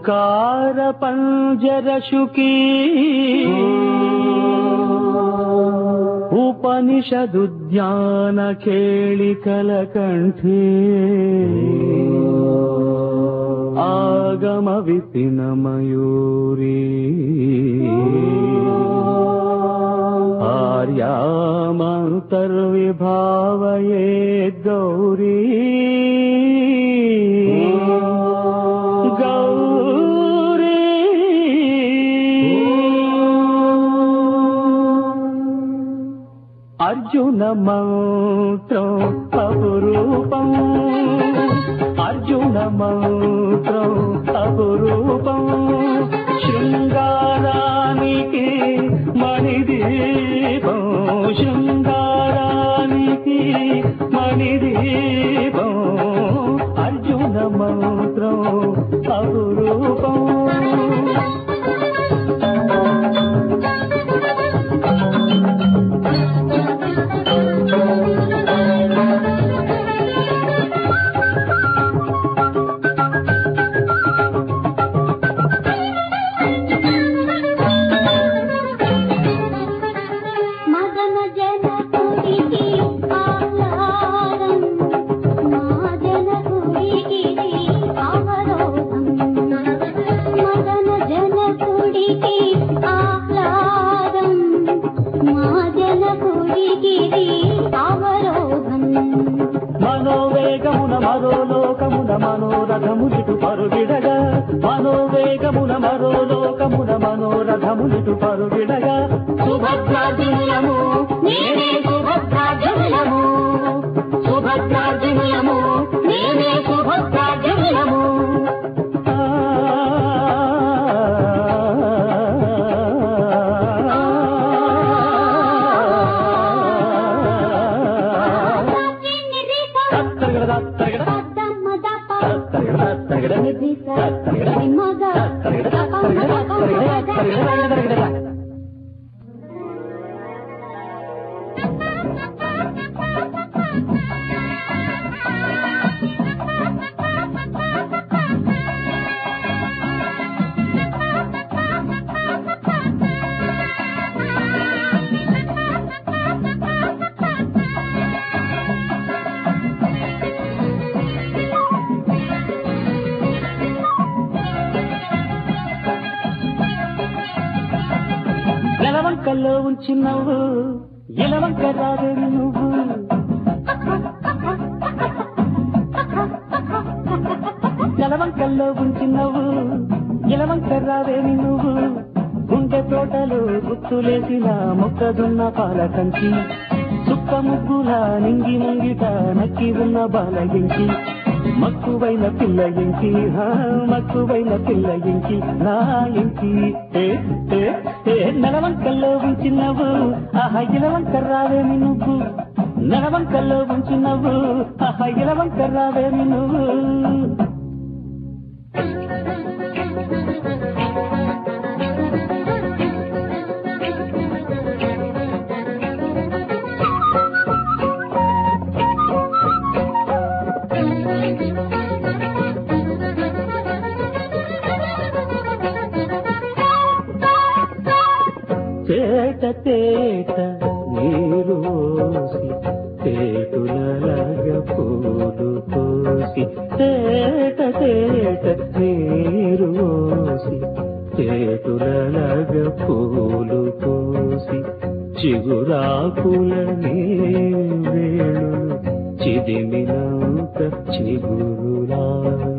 ఓంకార పంజరశుకీ ఉపనిషదుద్యాన కేళికల కంఠే ఆగమ విపిన మయూరీ ఆర్యామంతర్విభావయే గౌరీ గౌరీ అర్జున మంత్రం అపురూపం అర్జున మంత్రం అపురూపం శృంగారానికి మణిదీపం శృంగారానికి మణిదీపం అర్జున మంత్రం అపురూపం మనోవేగమున మరోలోకమున మనోరథములిటు పరుగిడగా మనోవేగమున మరోలోకమున మనోరథములిటు పరుగిడగా సుభద్రార్జునులము నేనే సుభద్రార్జునులము సుభద్రార్జునులము నేనే సుభద్రార్జునులము నెలవంకల్లో ఉంచి నవ్వు ఎలవంక రావేమి నువ్వు నెలవంకల్లో ఉంచి నవ్వు ఎలవంక రావేమి నువ్వు గుండె తోటలో గుర్తులేసిన మొక్కదున్న పాల కంచి సుక్క ముగ్గుల నింగి ముంగిట నక్కి ఉన్న బాల ఎంకి మక్కువైన పిల్ల ఎంకి మక్కువైన పిల్ల ఎంకి నా ఎంకి నెలవంకల్లో ఉంచి నవ్వు ఆహా ఇలవంక రావేమి నువ్వు నెలవంకల్లో ఉంచి నవ్వు ఆహా ఇలవంక రావేమి నువ్వు తేట తేట నీరు పోసి తేటులలాగ పూలు పోసి తేట తేట నీరు పోసి తేటులలాగ పూలు పోసి చిగురాకులనే వేణులు చిదిమినంత చిగురులాయి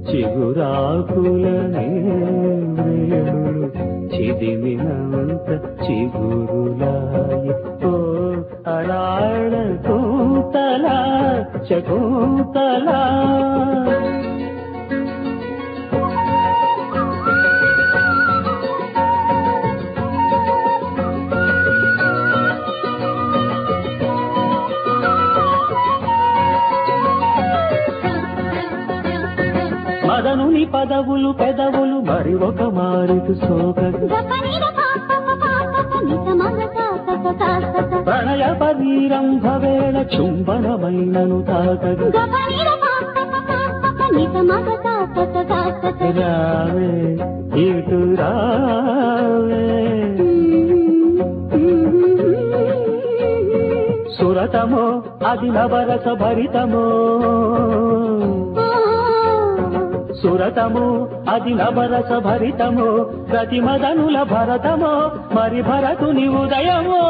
చిగురాకులనే వేణులు చిదిమినంత చిగురులాయి ఓ అరాళ కుంతల శకుంతల మదనుని పదవులు పెదవులు మరి ఒక మారుతు సోకదు ప్రణయ పరీరంభవేళ చుంబనమైనను తాకదు రావే ఇటు రావే సురతమో అది నవరస భరితమో సురతము అది నవరస భరితము ప్రతిమదనుల భరతమో మరి భరతుని ఉదయమో